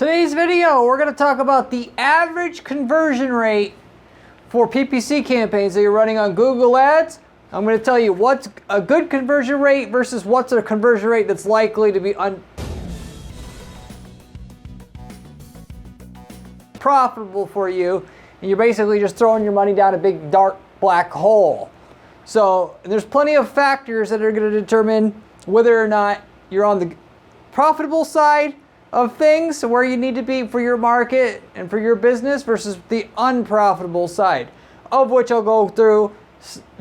Today's video, we're going to talk about the average conversion rate for PPC campaigns that you're running on Google Ads. I'm going to tell you what's a good conversion rate versus what's a conversion rate that's likely to be unprofitable for you, and you're basically just throwing your money down a big dark black hole. So there's plenty of factors that are going to determine whether or not you're on the profitable side of things, so where you need to be for your market and for your business, versus the unprofitable side, of which I'll go through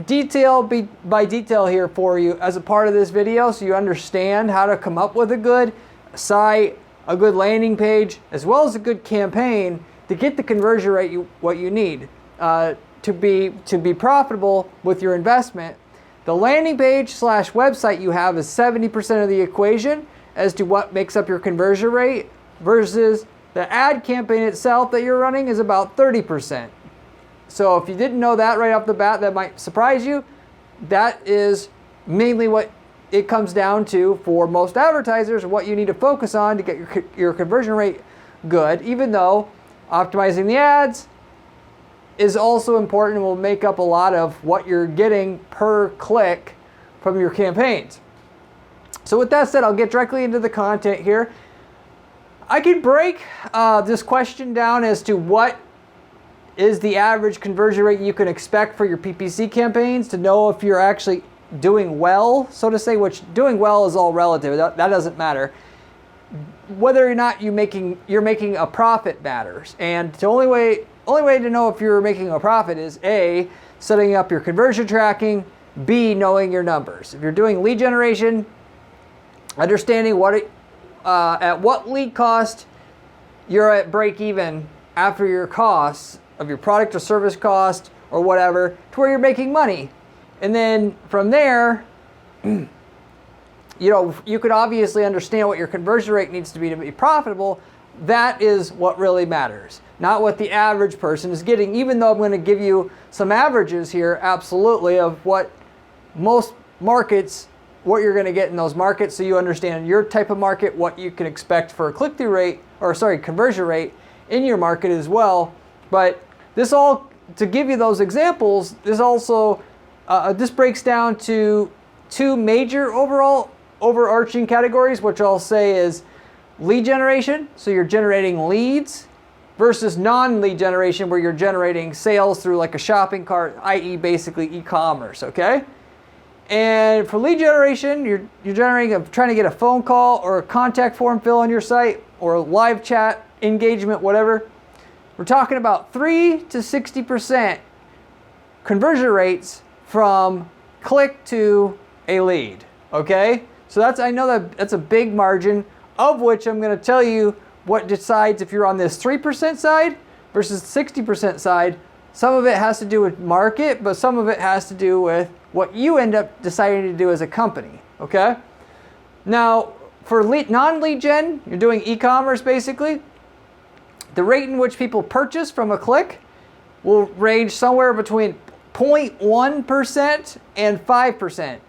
detail by detail here for you as a part of this video, so you understand how to come up with a good site, a good landing page, as well as a good campaign to get the conversion rate what you need to be profitable with your investment. The landing page / website you have is 70% of the equation as to what makes up your conversion rate, versus the ad campaign itself that you're running is about 30%. So if you didn't know that right off the bat, that might surprise you. That is mainly what it comes down to for most advertisers, what you need to focus on to get your conversion rate good, even though optimizing the ads is also important and will make up a lot of what you're getting per click from your campaigns. So with that said, I'll get directly into the content here. I could break this question down as to what is the average conversion rate you can expect for your PPC campaigns to know if you're actually doing well, so to say, which doing well is all relative. That doesn't matter. Whether or not you're making a profit matters. And the only way to know if you're making a profit is A, setting up your conversion tracking, B, knowing your numbers. If you're doing lead generation, understanding at what lead cost you're at break even after your costs of your product or service cost or whatever, to where you're making money. And then from there, you could obviously understand what your conversion rate needs to be profitable. That is what really matters, not what the average person is getting, even though I'm going to give you some averages here, absolutely, of what most markets, what you're going to get in those markets, so you understand your type of market, what you can expect for a click-through rate, conversion rate in your market as well. But this all, to give you those examples, this also, this breaks down to two major overarching categories, which I'll say is lead generation, so you're generating leads, versus non-lead generation, where you're generating sales through like a shopping cart, i.e. basically e-commerce, okay? And for lead generation, you're trying to get a phone call or a contact form fill on your site, or a live chat engagement, whatever. We're talking about 3 to 60% conversion rates from click to a lead, okay? So I know that's a big margin, of which I'm going to tell you what decides if you're on this 3% side versus 60% side. Some of it has to do with market, but some of it has to do with what you end up deciding to do as a company, okay? Now, for non-lead gen, you're doing e-commerce basically. The rate in which people purchase from a click will range somewhere between 0.1% and 5%.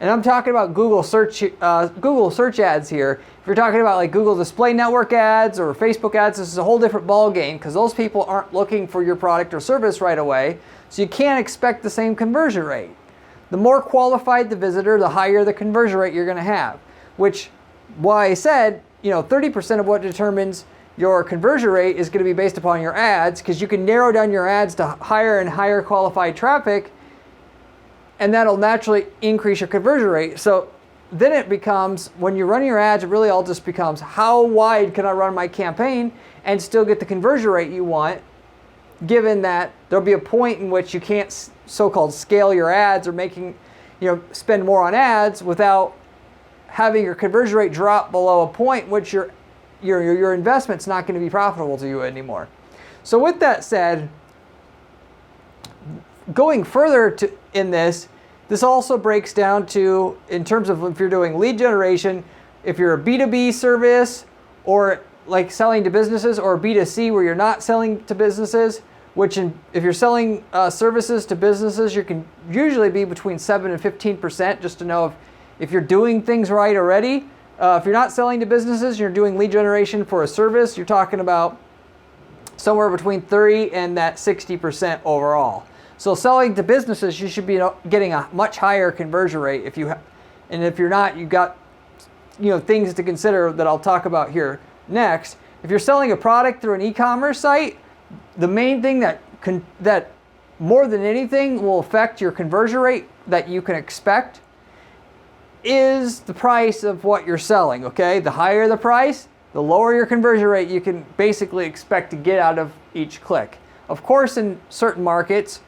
And I'm talking about Google search ads here. If you're talking about like Google Display Network ads or Facebook ads, this is a whole different ball game, because those people aren't looking for your product or service right away. So you can't expect the same conversion rate. The more qualified the visitor, the higher the conversion rate you're going to have. Which, why I said, 30% of what determines your conversion rate is going to be based upon your ads, because you can narrow down your ads to higher and higher qualified traffic, and that'll naturally increase your conversion rate. So then it becomes, when you're running your ads, it really all just becomes, how wide can I run my campaign and still get the conversion rate you want, given that there'll be a point in which you can't so-called scale your ads or spend more on ads without having your conversion rate drop below a point which your investment's not going to be profitable to you anymore. So with that said, going further in this also breaks down to, in terms of if you're doing lead generation, if you're a B2B service, or like selling to businesses, or B2C where you're not selling to businesses, if you're selling services to businesses, you can usually be between 7 and 15%, just to know if you're doing things right already, If you're not selling to businesses, you're doing lead generation for a service, you're talking about somewhere between 30 and that 60% overall. So selling to businesses, you should be getting a much higher conversion rate. And if you're not, you've got things to consider that I'll talk about here next. If you're selling a product through an e-commerce site, the main thing that more than anything will affect your conversion rate that you can expect is the price of what you're selling, okay? The higher the price, the lower your conversion rate you can basically expect to get out of each click. Of course, in certain markets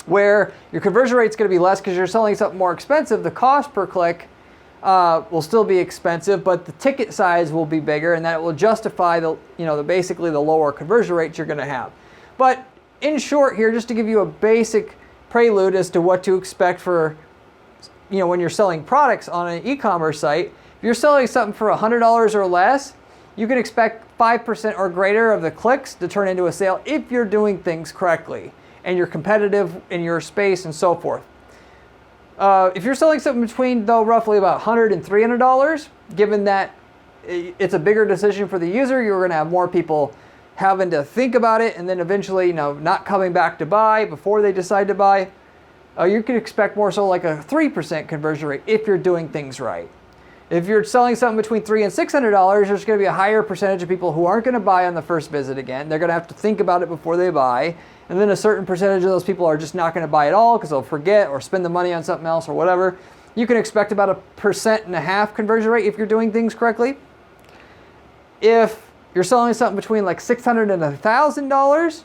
where your conversion rate is going to be less because you're selling something more expensive, the cost per click will still be expensive, but the ticket size will be bigger, and that will justify basically the lower conversion rates you're going to have. But in short here, just to give you a basic prelude as to what to expect for when you're selling products on an e-commerce site, if you're selling something for $100 or less, you can expect 5% or greater of the clicks to turn into a sale if you're doing things correctly and you're competitive in your space and so forth. If you're selling something between, though, roughly about $100 and $300, given that it's a bigger decision for the user, you're going to have more people having to think about it and then eventually not coming back to buy before they decide to buy. You can expect more so like a 3% conversion rate if you're doing things right. If you're selling something between $300 and $600, there's going to be a higher percentage of people who aren't going to buy on the first visit again. They're going to have to think about it before they buy. And then a certain percentage of those people are just not going to buy at all because they'll forget or spend the money on something else or whatever. You can expect about a 1.5% conversion rate if you're doing things correctly. If you're selling something between like $600 and $1,000,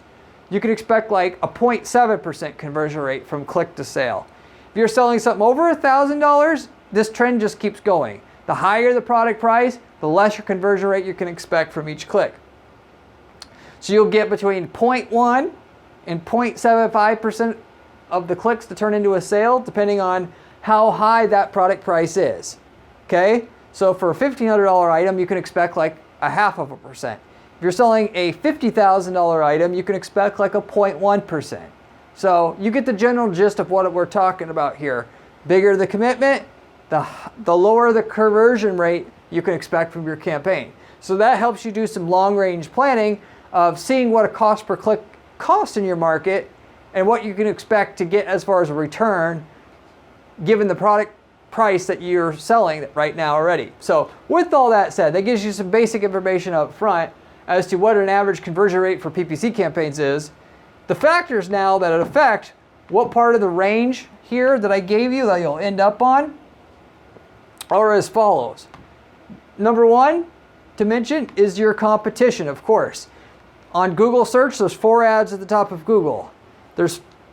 you can expect like a 0.7% conversion rate from click to sale. If you're selling something over $1,000, this trend just keeps going. The higher the product price, the less your conversion rate you can expect from each click. So you'll get between 0.1 and 0.75% of the clicks to turn into a sale, depending on how high that product price is. Okay? So for a $1,500 item, you can expect like 0.5%. If you're selling a $50,000 item, you can expect like a 0.1%. So you get the general gist of what we're talking about here. Bigger the commitment, the lower the conversion rate you can expect from your campaign. So that helps you do some long-range planning of seeing what a cost per click costs in your market and what you can expect to get as far as a return given the product price that you're selling right now already. So with all that said, that gives you some basic information up front as to what an average conversion rate for PPC campaigns is. The factors now that affect what part of the range here that I gave you that you'll end up on are as follows. Number one to mention is your competition, of course. On Google search, there's 4 ads at the top of Google.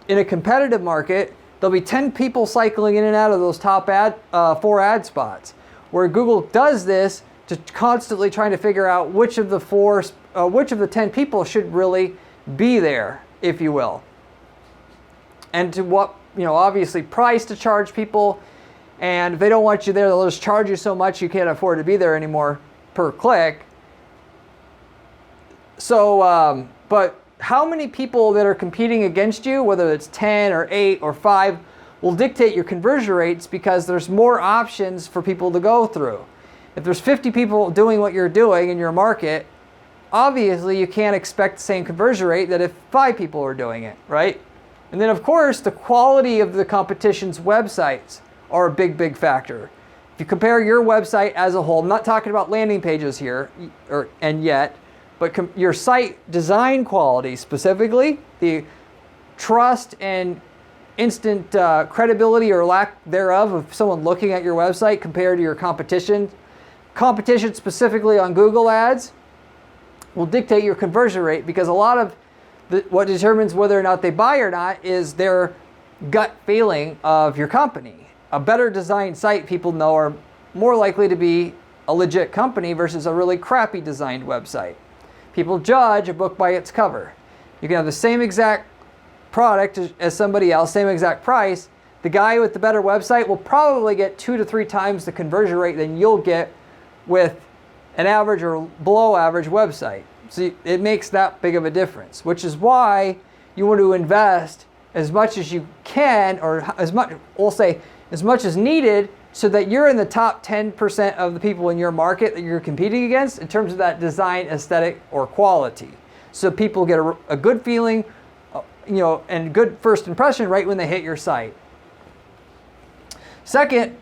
In a competitive market, there'll be 10 people cycling in and out of those top 4 ad spots. Where Google does this to constantly trying to figure out which of the 10 people should really be there, if you will. And to what, obviously price to charge people. And if they don't want you there, they'll just charge you so much you can't afford to be there anymore per click. So, but how many people that are competing against you, whether it's 10 or 8 or 5, will dictate your conversion rates because there's more options for people to go through. If there's 50 people doing what you're doing in your market, obviously you can't expect the same conversion rate that if 5 people are doing it, right? And then of course, the quality of the competition's websites are a big factor. If you compare your website as a whole, I'm not talking about landing pages here but your site design quality specifically, the trust and instant credibility or lack thereof of someone looking at your website compared to your competition specifically on Google Ads will dictate your conversion rate, because a lot of what determines whether or not they buy or not is their gut feeling of your company. A better designed site, people know, are more likely to be a legit company versus a really crappy designed website. People judge a book by its cover. You can have the same exact product as somebody else, same exact price. The guy with the better website will probably get 2 to 3 times the conversion rate than you'll get with an average or below average website. So it makes that big of a difference, which is why you want to invest as much as you can, or as much as needed so that you're in the top 10% of the people in your market that you're competing against in terms of that design, aesthetic, or quality. So people get a good feeling, and good first impression right when they hit your site. Second,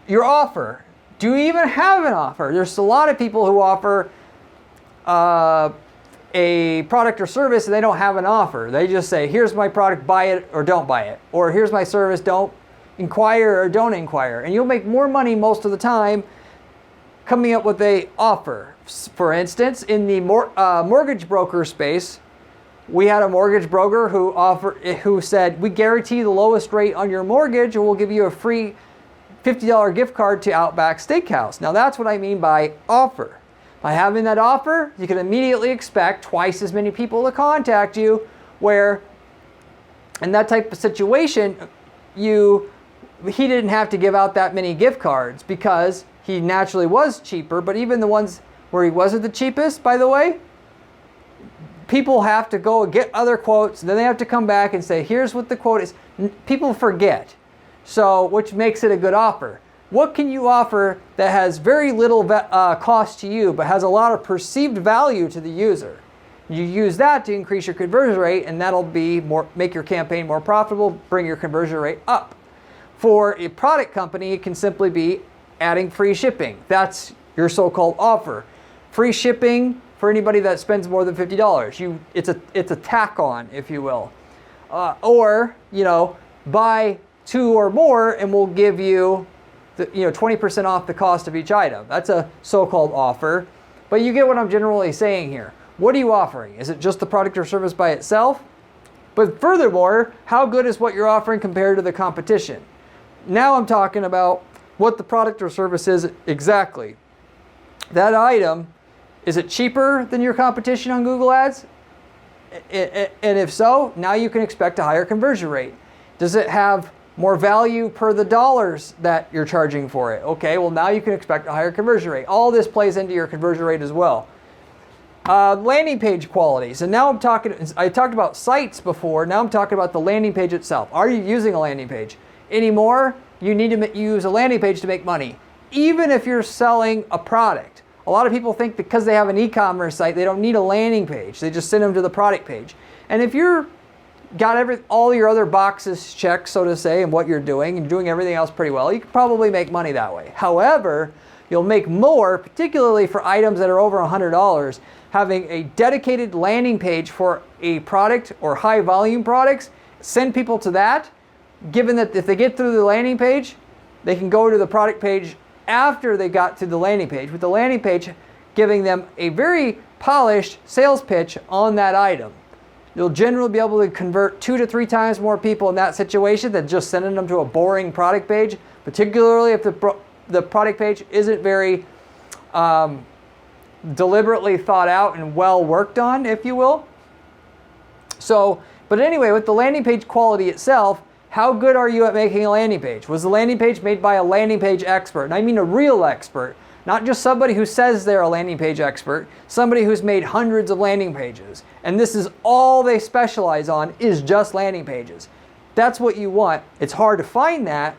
your offer. Do you even have an offer? There's a lot of people who offer a product or service and they don't have an offer. They just say, here's my product, buy it or don't buy it. Or here's my service, don't inquire or don't inquire. And you'll make more money most of the time coming up with a offer. For instance, in the mortgage broker space, we had a mortgage broker who said, we guarantee the lowest rate on your mortgage and we'll give you a free $50 gift card to Outback Steakhouse. Now that's what I mean by offer. By having that offer, you can immediately expect twice as many people to contact you, where in that type of situation, he didn't have to give out that many gift cards because he naturally was cheaper, but even the ones where he wasn't the cheapest, by the way, people have to go get other quotes, and then they have to come back and say, here's what the quote is. People forget, so which makes it a good offer. What can you offer that has very little cost to you, but has a lot of perceived value to the user? You use that to increase your conversion rate, and that'll make your campaign more profitable, bring your conversion rate up. For a product company, it can simply be adding free shipping. That's your so-called offer. Free shipping for anybody that spends more than $50. It's a tack on, if you will. Or buy 2 or more, and we'll give you 20% off the cost of each item. That's a so-called offer. But you get what I'm generally saying here. What are you offering? Is it just the product or service by itself? But furthermore, how good is what you're offering compared to the competition? Now I'm talking about what the product or service is exactly. That item, is it cheaper than your competition on Google Ads? And if so, now you can expect a higher conversion rate. Does it have more value per the dollars that you're charging for it? Okay, well now you can expect a higher conversion rate. All this plays into your conversion rate as well. Landing page quality. So now I talked about sites before, now I'm talking about the landing page itself. Are you using a landing page? Anymore, you need to use a landing page to make money, even if you're selling a product. A lot of people think because they have an e-commerce site, they don't need a landing page. They just send them to the product page. And if you're got all your other boxes checked, so to say, and what you're doing, and doing everything else pretty well, you can probably make money that way. However, you'll make more, particularly for items that are over $100, having a dedicated landing page for a product or high volume products. Send people to that, given that if they get through the landing page, they can go to the product page after they got to the landing page, with the landing page giving them a very polished sales pitch on that item. You'll generally be able to convert 2 to 3 times more people in that situation than just sending them to a boring product page, particularly if the product page isn't very deliberately thought out and well worked on, if you will. So, but anyway, with the landing page quality itself, how good are you at making a landing page? Was the landing page made by a landing page expert? And I mean a real expert, not just somebody who says they're a landing page expert, somebody who's made hundreds of landing pages. And this is all they specialize on, is just landing pages. That's what you want. It's hard to find that.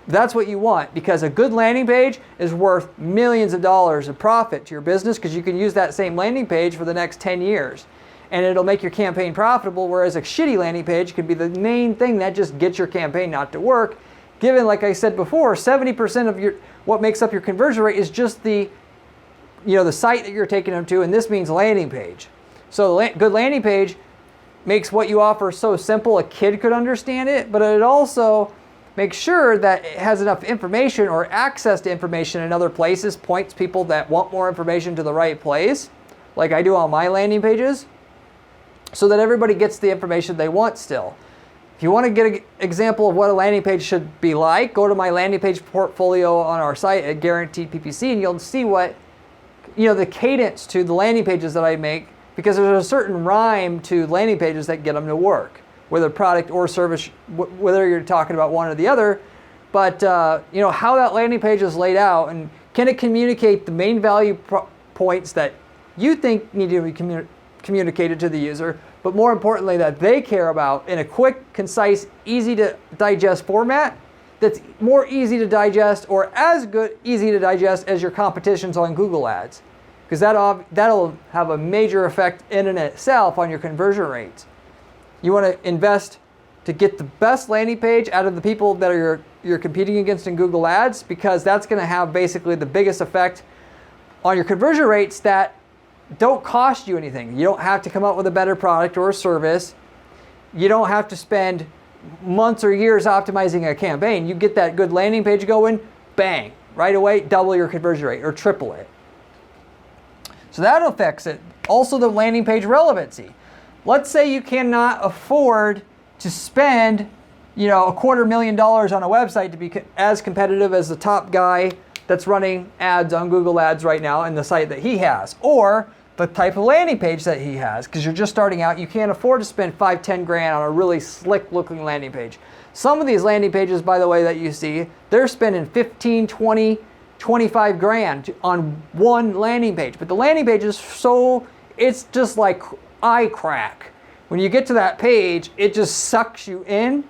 That's what you want, because a good landing page is worth millions of dollars of profit to your business, because you can use that same landing page for the next 10 years. And it'll make your campaign profitable, whereas a shitty landing page could be the main thing that just gets your campaign not to work. Given, like I said before, 70% of what makes up your conversion rate is just the site that you're taking them to, and this means landing page. So the good landing page makes what you offer so simple a kid could understand it, but it also makes sure that it has enough information or access to information in other places, points people that want more information to the right place, like I do on my landing pages, so that everybody gets the information they want still. If you want to get an example of what a landing page should be like, go to my landing page portfolio on our site at Guaranteed PPC, and you'll see what, the cadence to the landing pages that I make, because there's a certain rhyme to landing pages that get them to work, whether product or service, whether you're talking about one or the other. But how that landing page is laid out, and can it communicate the main value points that you think need to be communicated to the user, but more importantly that they care about in a quick, concise, easy to digest format. that's more easy to digest or as good, easy to digest as your competition's on Google Ads. Because that'll have a major effect in and itself on your conversion rates. You want to invest to get the best landing page out of the people that you're competing against in Google Ads, because that's going to have basically the biggest effect on your conversion rates that don't cost you anything. You don't have to come up with a better product or a service. You don't have to spend months or years optimizing a campaign. You get that good landing page going, bang, right away, double your conversion rate or triple it. So that affects it. Also the landing page relevancy. Let's say you cannot afford to spend, $250,000 on a website to be as competitive as the top guy that's running ads on Google Ads right now in the site that he has, or the type of landing page that he has, because you're just starting out. You can't afford to spend $5-10 grand on a really slick looking landing page. Some of these landing pages, by the way, that you see, they're spending 15, 20, 25 grand on one landing page. But the landing page is it's just like eye crack. When you get to that page, it just sucks you in,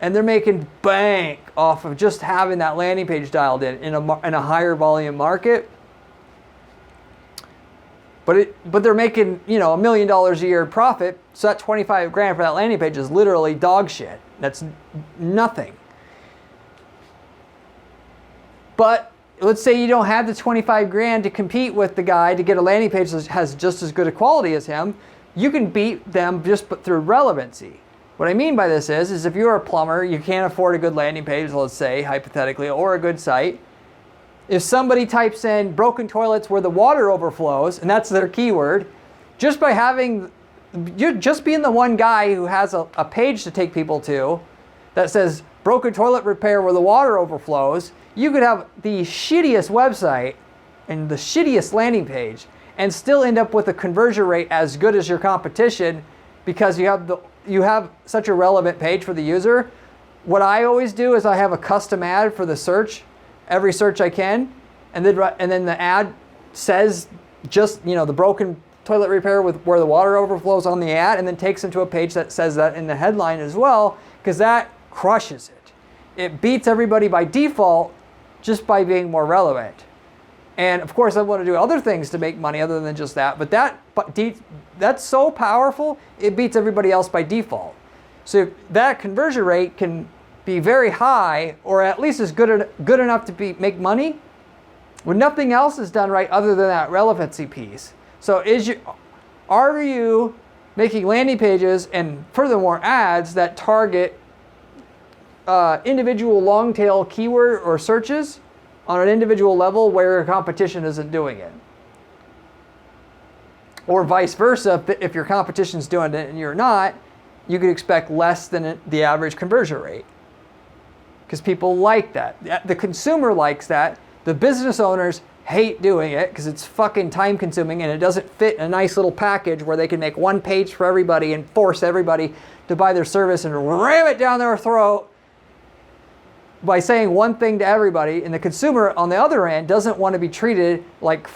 and they're making bank off of just having that landing page dialed in a higher volume market. But they're making, $1 million a year profit, so that 25 grand for that landing page is literally dog shit. That's nothing. But let's say you don't have the 25 grand to compete with the guy to get a landing page that has just as good a quality as him. You can beat them just through relevancy. What I mean by this is if you're a plumber, you can't afford a good landing page, let's say, hypothetically, or a good site. If somebody types in broken toilets where the water overflows, and that's their keyword, just by being the one guy who has a page to take people to that says broken toilet repair where the water overflows, you could have the shittiest website and the shittiest landing page and still end up with a conversion rate as good as your competition, because you have such a relevant page for the user. What I always do is I have a custom ad for the search, every search I can, and then the ad says just the broken toilet repair with where the water overflows on the ad, and then takes them to a page that says that in the headline as well, because that crushes it. It beats everybody by default just by being more relevant. And of course I want to do other things to make money other than just that, but that's so powerful, it beats everybody else by default. So that conversion rate can be very high, or at least is good enough to make money when nothing else is done right other than that relevancy piece. So are you making landing pages and furthermore ads that target individual long tail keyword or searches on an individual level where your competition isn't doing it? Or vice versa, if your competition's doing it and you're not, you could expect less than the average conversion rate. Because people like that. The consumer likes that. The business owners hate doing it because it's fucking time consuming and it doesn't fit in a nice little package where they can make one page for everybody and force everybody to buy their service and ram it down their throat by saying one thing to everybody. And the consumer on the other end doesn't want to be treated like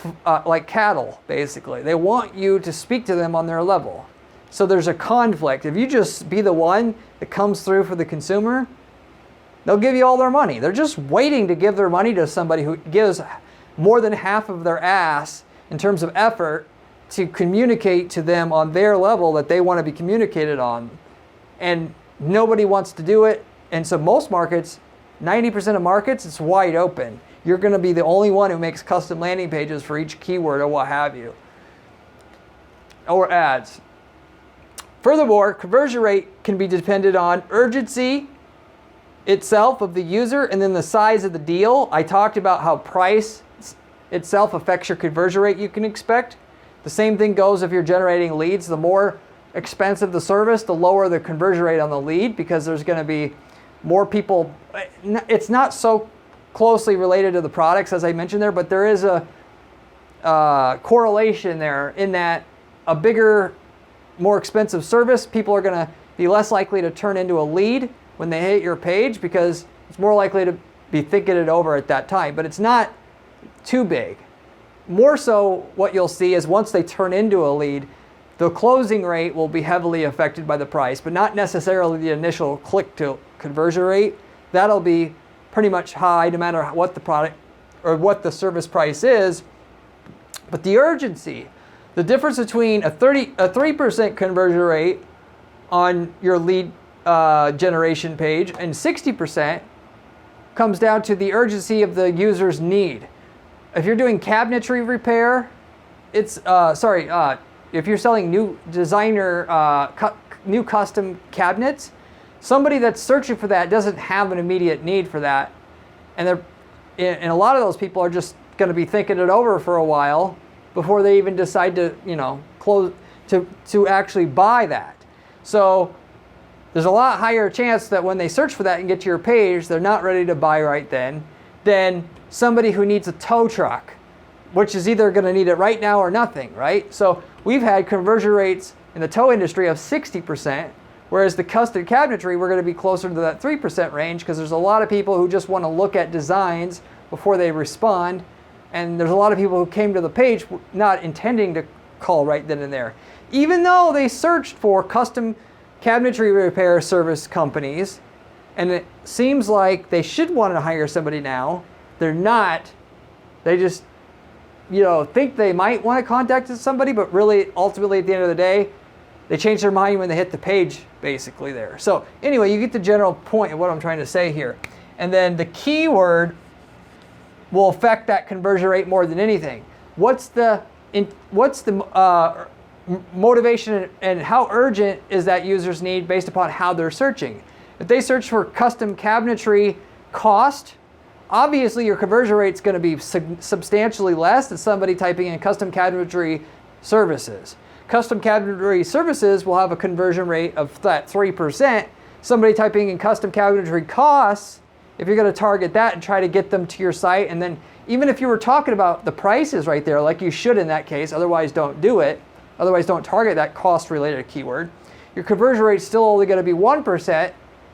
cattle, basically. They want you to speak to them on their level. So there's a conflict. If you just be the one that comes through for the consumer, they'll give you all their money. They're just waiting to give their money to somebody who gives more than half of their ass in terms of effort to communicate to them on their level that they want to be communicated on. And nobody wants to do it. And so most markets, 90% of markets, it's wide open. You're going to be the only one who makes custom landing pages for each keyword or what have you, or ads. Furthermore, conversion rate can be dependent on urgency itself of the user and then the size of the deal. I talked about how price itself affects your conversion rate you can expect. The same thing goes if you're generating leads. The more expensive the service, the lower the conversion rate on the lead, because there's going to be more people. It's not so closely related to the products as I mentioned there, but there is a correlation there in that a bigger, more expensive service, people are going to be less likely to turn into a lead when they hit your page because it's more likely to be thinking it over at that time. But it's not too big. More so what you'll see is once they turn into a lead, the closing rate will be heavily affected by the price, but not necessarily the initial click to conversion rate. That'll be pretty much high no matter what the product or what the service price is. But the urgency, the difference between a 3% conversion rate on your lead generation page and 60% comes down to the urgency of the user's need. If you're doing cabinetry repair, it's if you're selling new designer, new custom cabinets, somebody that's searching for that doesn't have an immediate need for that, and a lot of those people are just going to be thinking it over for a while before they even decide to, close to actually buy that. So there's a lot higher chance that when they search for that and get to your page, they're not ready to buy right then than somebody who needs a tow truck, which is either going to need it right now or nothing, right? So we've had conversion rates in the tow industry of 60%, whereas the custom cabinetry, we're going to be closer to that 3% range because there's a lot of people who just want to look at designs before they respond. And there's a lot of people who came to the page not intending to call right then and there. Even though they searched for custom cabinetry repair service companies, and it seems like they should want to hire somebody now, they're not. They just, think they might want to contact somebody, but really, ultimately, at the end of the day, they change their mind when they hit the page, basically there. So anyway, you get the general point of what I'm trying to say here. And then the keyword will affect that conversion rate more than anything. What's the motivation and how urgent is that user's need based upon how they're searching? If they search for custom cabinetry cost, obviously your conversion rate is going to be substantially less than somebody typing in custom cabinetry services. Custom cabinetry services will have a conversion rate of that 3%. Somebody typing in custom cabinetry costs, if you're going to target that and try to get them to your site, and then even if you were talking about the prices right there, like you should in that case, otherwise don't do it, otherwise don't target that cost-related keyword, your conversion rate is still only going to be 1%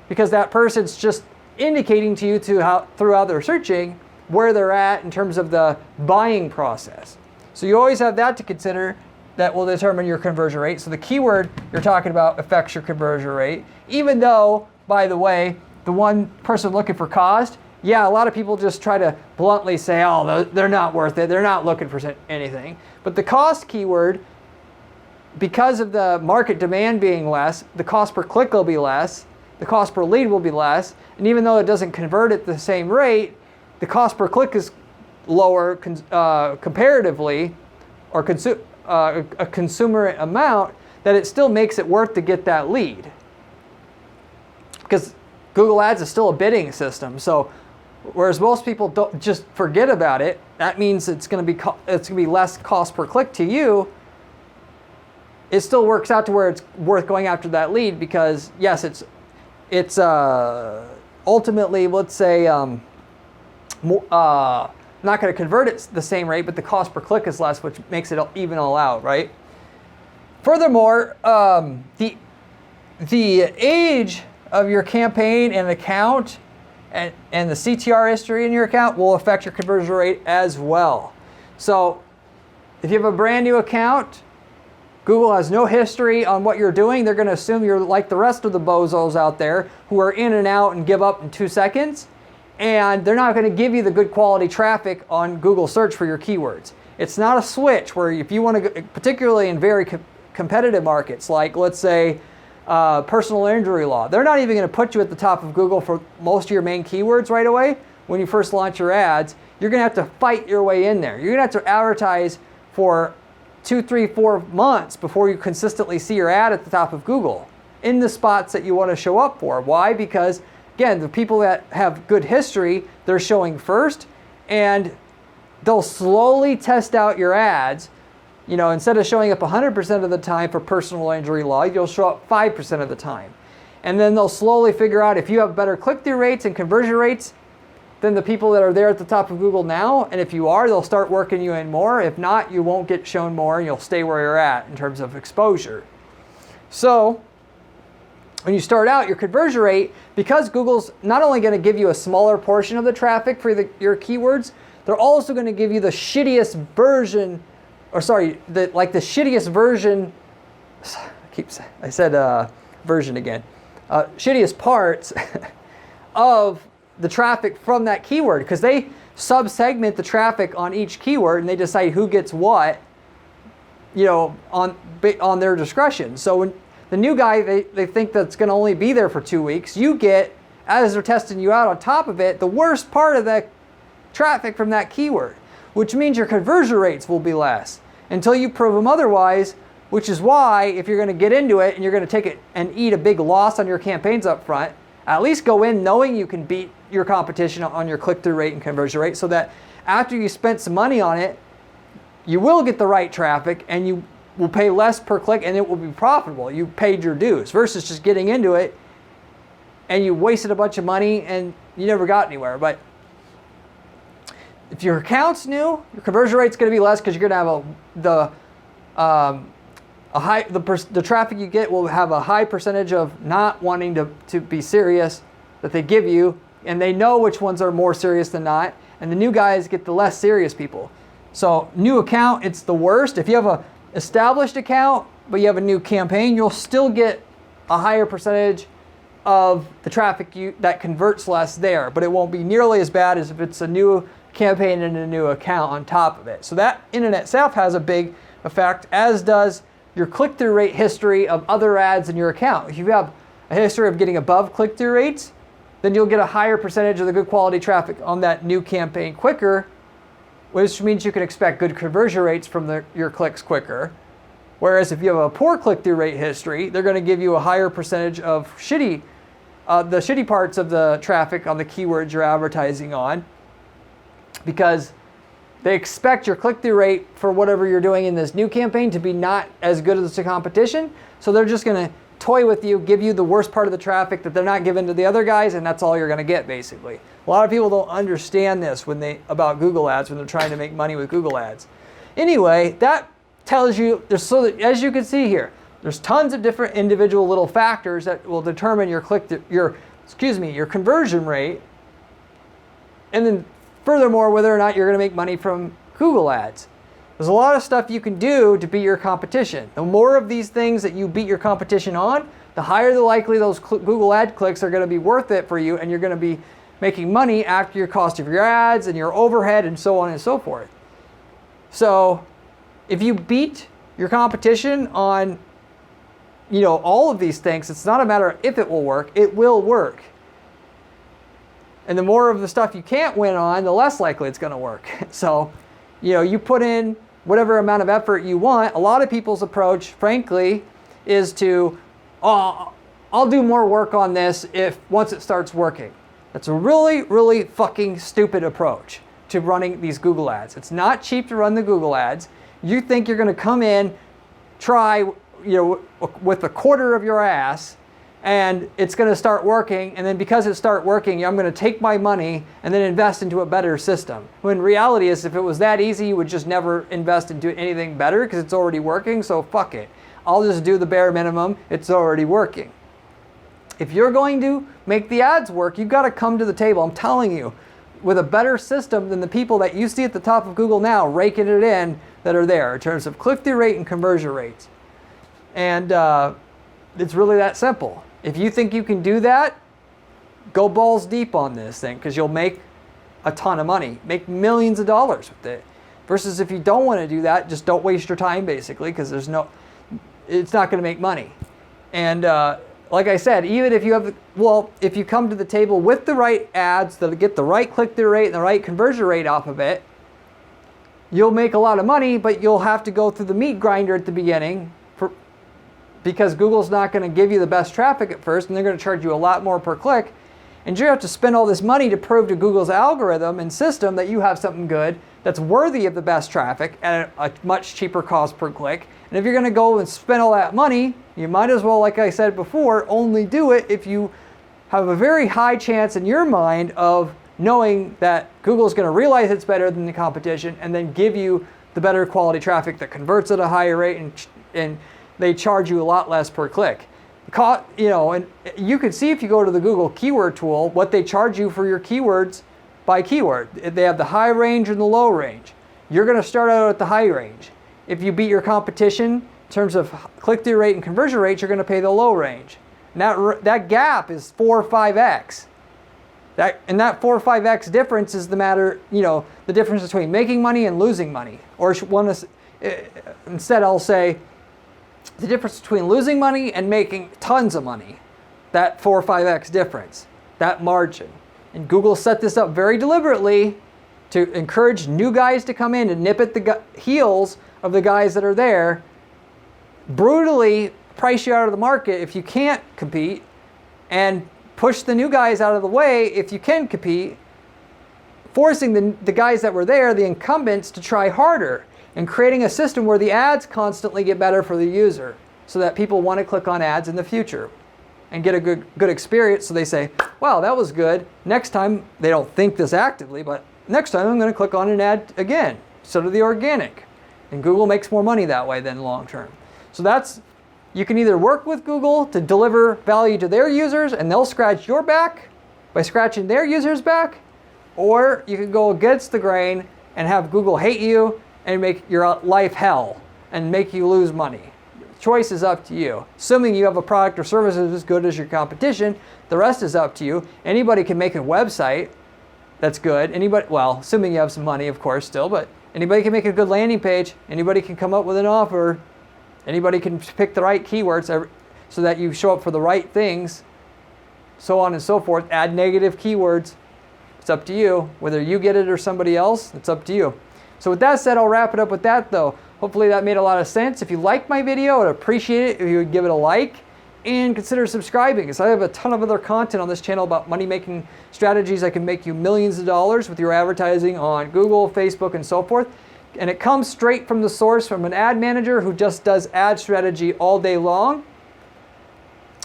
because that person's just indicating to you through how they're searching where they're at in terms of the buying process. So you always have that to consider that will determine your conversion rate. So the keyword you're talking about affects your conversion rate, even though, by the way, the one person looking for cost, yeah, a lot of people just try to bluntly say, oh, they're not worth it. They're not looking for anything. But the cost keyword, because of the market demand being less, the cost per click will be less, the cost per lead will be less, and even though it doesn't convert at the same rate, the cost per click is lower comparatively, or a consumer amount, that it still makes it worth to get that lead. Because Google Ads is still a bidding system, so whereas most people don't just forget about it, that means it's going to be less cost per click to you. It still works out to where it's worth going after that lead because yes, it's ultimately, let's say, not going to convert it the same rate, but the cost per click is less, which makes it even all out, right? Furthermore, the age of your campaign and account and the CTR history in your account will affect your conversion rate as well. So if you have a brand new account, Google has no history on what you're doing. They're going to assume you're like the rest of the bozos out there who are in and out and give up in 2 seconds. And they're not going to give you the good quality traffic on Google search for your keywords. It's not a switch where if you want to, particularly in very competitive markets, like let's say personal injury law, they're not even going to put you at the top of Google for most of your main keywords right away. When you first launch your ads, you're going to have to fight your way in there. You're going to have to advertise for 2, 3, 4 months before you consistently see your ad at the top of Google in the spots that you want to show up for. Why? Because again, the people that have good history, they're showing first, and they'll slowly test out your ads. Instead of showing up 100% of the time for personal injury law, you'll show up 5% of the time. And then they'll slowly figure out if you have better click-through rates and conversion rates than the people that are there at the top of Google now. And if you are, they'll start working you in more. If not, you won't get shown more and you'll stay where you're at in terms of exposure. So when you start out, your conversion rate, because Google's not only going to give you a smaller portion of the traffic for your keywords, they're also going to give you the shittiest version, the shittiest version, shittiest parts of the traffic from that keyword, because they sub-segment the traffic on each keyword and they decide who gets what, on their discretion. So when the new guy, they think that's going to only be there for 2 weeks, you get, as they're testing you out on top of it, the worst part of that traffic from that keyword, which means your conversion rates will be less until you prove them otherwise, which is why if you're going to get into it and you're going to take it and eat a big loss on your campaigns up front, at least go in knowing you can beat your competition on your click-through rate and conversion rate, so that after you spent some money on it, you will get the right traffic and you will pay less per click and it will be profitable. You paid your dues versus just getting into it and you wasted a bunch of money and you never got anywhere. But if your account's new, your conversion rate's going to be less because you're going to have the traffic you get will have a high percentage of not wanting to be serious that they give you, and they know which ones are more serious than not, and the new guys get the less serious people. So new account, it's the worst. If you have a established account but you have a new campaign, you'll still get a higher percentage of the traffic that converts less there, but it won't be nearly as bad as if it's a new campaign and a new account on top of it. So that in and itself has a big effect, as does your click-through rate history of other ads in your account. If you have a history of getting above click-through rates, then you'll get a higher percentage of the good quality traffic on that new campaign quicker, which means you can expect good conversion rates from your clicks quicker. Whereas if you have a poor click-through rate history, they're going to give you a higher percentage of the shitty parts of the traffic on the keywords you're advertising on, because they expect your click-through rate for whatever you're doing in this new campaign to be not as good as the competition. So they're just going to toy with you, give you the worst part of the traffic that they're not giving to the other guys, and that's all you're going to get, basically. A lot of people don't understand this about Google Ads when they're trying to make money with Google Ads. Anyway, that tells you, as you can see here, there's tons of different individual little factors that will determine your conversion rate, and then furthermore, whether or not you're going to make money from Google Ads. There's a lot of stuff you can do to beat your competition. The more of these things that you beat your competition on, the higher the likely those Google Ad clicks are going to be worth it for you, and you're going to be making money after your cost of your ads and your overhead and so on and so forth. So if you beat your competition on all of these things, it's not a matter of if it will work, it will work. And the more of the stuff you can't win on, the less likely it's going to work. So, you put in whatever amount of effort you want. A lot of people's approach, frankly, is to, I'll do more work on this once it starts working. That's a really, really fucking stupid approach to running these Google Ads. It's not cheap to run the Google Ads. You think you're going to come in, try, with a quarter of your ass, and it's going to start working, and then because it starts working, I'm going to take my money and then invest into a better system. When reality is, if it was that easy, you would just never invest into anything better because it's already working, so fuck it. I'll just do the bare minimum, it's already working. If you're going to make the ads work, you've got to come to the table, I'm telling you, with a better system than the people that you see at the top of Google now raking it in that are there in terms of click-through rate and conversion rates. And it's really that simple. If you think you can do that, go balls deep on this thing, because you'll make a ton of money, make millions of dollars with it. Versus if you don't want to do that, just don't waste your time, basically, because it's not going to make money. And like I said, even if if you come to the table with the right ads that get the right click-through rate and the right conversion rate off of it, you'll make a lot of money, but you'll have to go through the meat grinder at the beginning because Google's not going to give you the best traffic at first, and they're going to charge you a lot more per click. And you have to spend all this money to prove to Google's algorithm and system that you have something good that's worthy of the best traffic at a much cheaper cost per click. And if you're going to go and spend all that money, you might as well, like I said before, only do it if you have a very high chance in your mind of knowing that Google's going to realize it's better than the competition and then give you the better quality traffic that converts at a higher rate, and they charge you a lot less per click. And you can see if you go to the Google keyword tool what they charge you for your keywords by keyword. They have the high range and the low range. You're going to start out at the high range. If you beat your competition in terms of click-through rate and conversion rates, you're going to pay the low range. And that gap is 4 or 5x. And that 4 or 5x difference is the matter, the difference between making money and losing money. Or instead I'll say the difference between losing money and making tons of money. That 4 or 5x difference, that margin. And Google set this up very deliberately to encourage new guys to come in and nip at the heels of the guys that are there, brutally price you out of the market if you can't compete, and push the new guys out of the way if you can compete, forcing the guys that were there, the incumbents, to try harder, and creating a system where the ads constantly get better for the user so that people want to click on ads in the future and get a good experience. So they say, wow, that was good. Next time, they don't think this actively, but next time I'm going to click on an ad again. So do the organic. And Google makes more money that way than long term. So you can either work with Google to deliver value to their users and they'll scratch your back by scratching their users' back, or you can go against the grain and have Google hate you and make your life hell and make you lose money. The choice is up to you. Assuming you have a product or service that's as good as your competition, the rest is up to you. Anybody can make a website that's good. Assuming you have some money, of course, still, but anybody can make a good landing page. Anybody can come up with an offer. Anybody can pick the right keywords so that you show up for the right things, so on and so forth. Add negative keywords. It's up to you. Whether you get it or somebody else, it's up to you. So with that said, I'll wrap it up with that though. Hopefully that made a lot of sense. If you like my video, I'd appreciate it if you would give it a like and consider subscribing, because I have a ton of other content on this channel about money-making strategies that can make you millions of dollars with your advertising on Google, Facebook, and so forth. And it comes straight from the source from an ad manager who just does ad strategy all day long.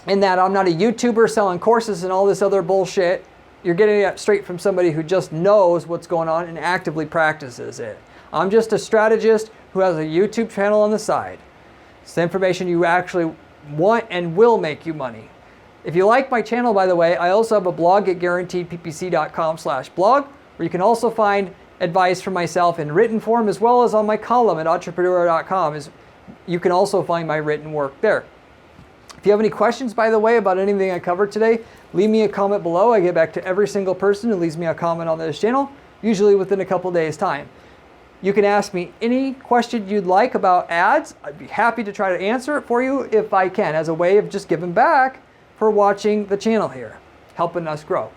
In that I'm not a YouTuber selling courses and all this other bullshit. You're getting it straight from somebody who just knows what's going on and actively practices it. I'm just a strategist who has a YouTube channel on the side. It's the information you actually want and will make you money. If you like my channel, by the way, I also have a blog at guaranteedppc.com/blog, where you can also find advice from myself in written form, as well as on my column at entrepreneur.com. You can also find my written work there. If you have any questions, by the way, about anything I covered today, leave me a comment below. I get back to every single person who leaves me a comment on this channel, usually within a couple days' time. You can ask me any question you'd like about ads. I'd be happy to try to answer it for you if I can, as a way of just giving back for watching the channel here, helping us grow.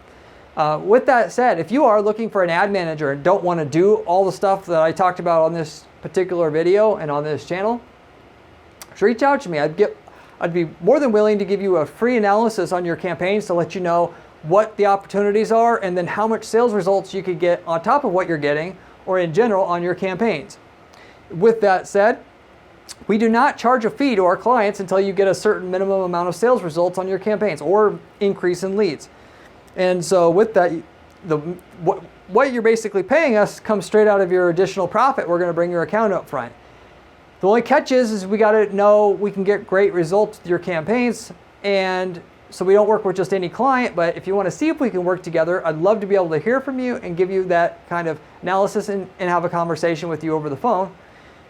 With that said, if you are looking for an ad manager and don't want to do all the stuff that I talked about on this particular video and on this channel, just reach out to me. I'd be more than willing to give you a free analysis on your campaigns to let you know what the opportunities are and then how much sales results you could get on top of what you're getting or in general on your campaigns. With that said, we do not charge a fee to our clients until you get a certain minimum amount of sales results on your campaigns or increase in leads. And so with that, what you're basically paying us comes straight out of your additional profit we're going to bring your account up front. The only catch is we got to know we can get great results with your campaigns, and so we don't work with just any client, but if you want to see if we can work together, I'd love to be able to hear from you and give you that kind of analysis and have a conversation with you over the phone.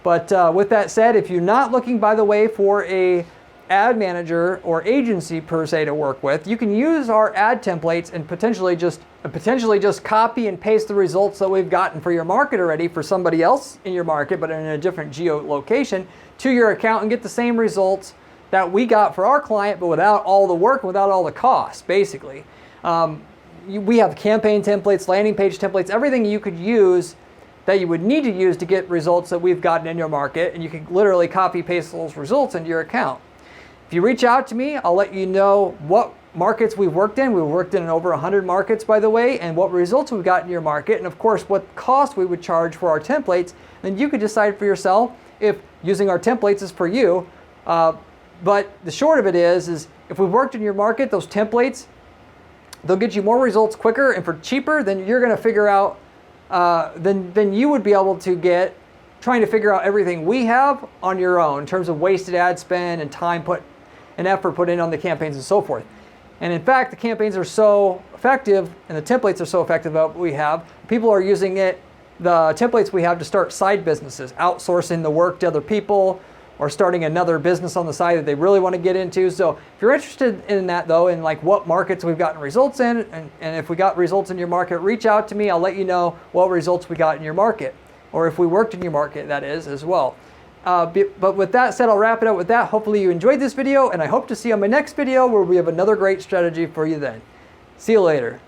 But with that said, if you're not looking, by the way, for a ad manager or agency per se to work with, you can use our ad templates and potentially just copy and paste the results that we've gotten for your market already for somebody else in your market, but in a different geolocation, to your account and get the same results that we got for our client, but without all the work, without all the costs, basically. We have campaign templates, landing page templates, everything you could use that you would need to use to get results that we've gotten in your market, and you can literally copy paste those results into your account. If you reach out to me, I'll let you know what markets we've worked in. We've worked in over 100 markets, by the way, and what results we've got in your market, and of course what cost we would charge for our templates. Then you could decide for yourself if using our templates is for you. But the short of it is if we've worked in your market, those templates, they'll get you more results quicker and for cheaper than you're going to figure out, than you would be able to get trying to figure out everything we have on your own in terms of wasted ad spend and time put and effort put in on the campaigns and so forth. And in fact, the campaigns are so effective and the templates are so effective that we have. People are using the templates we have to start side businesses, outsourcing the work to other people, or starting another business on the side that they really want to get into. So if you're interested in that though, in like what markets we've gotten results in, and if we got results in your market, reach out to me. I'll let you know what results we got in your market, or if we worked in your market, that is, as well. But with that said, I'll wrap it up with that. Hopefully you enjoyed this video, and I hope to see you on my next video where we have another great strategy for you then. See you later.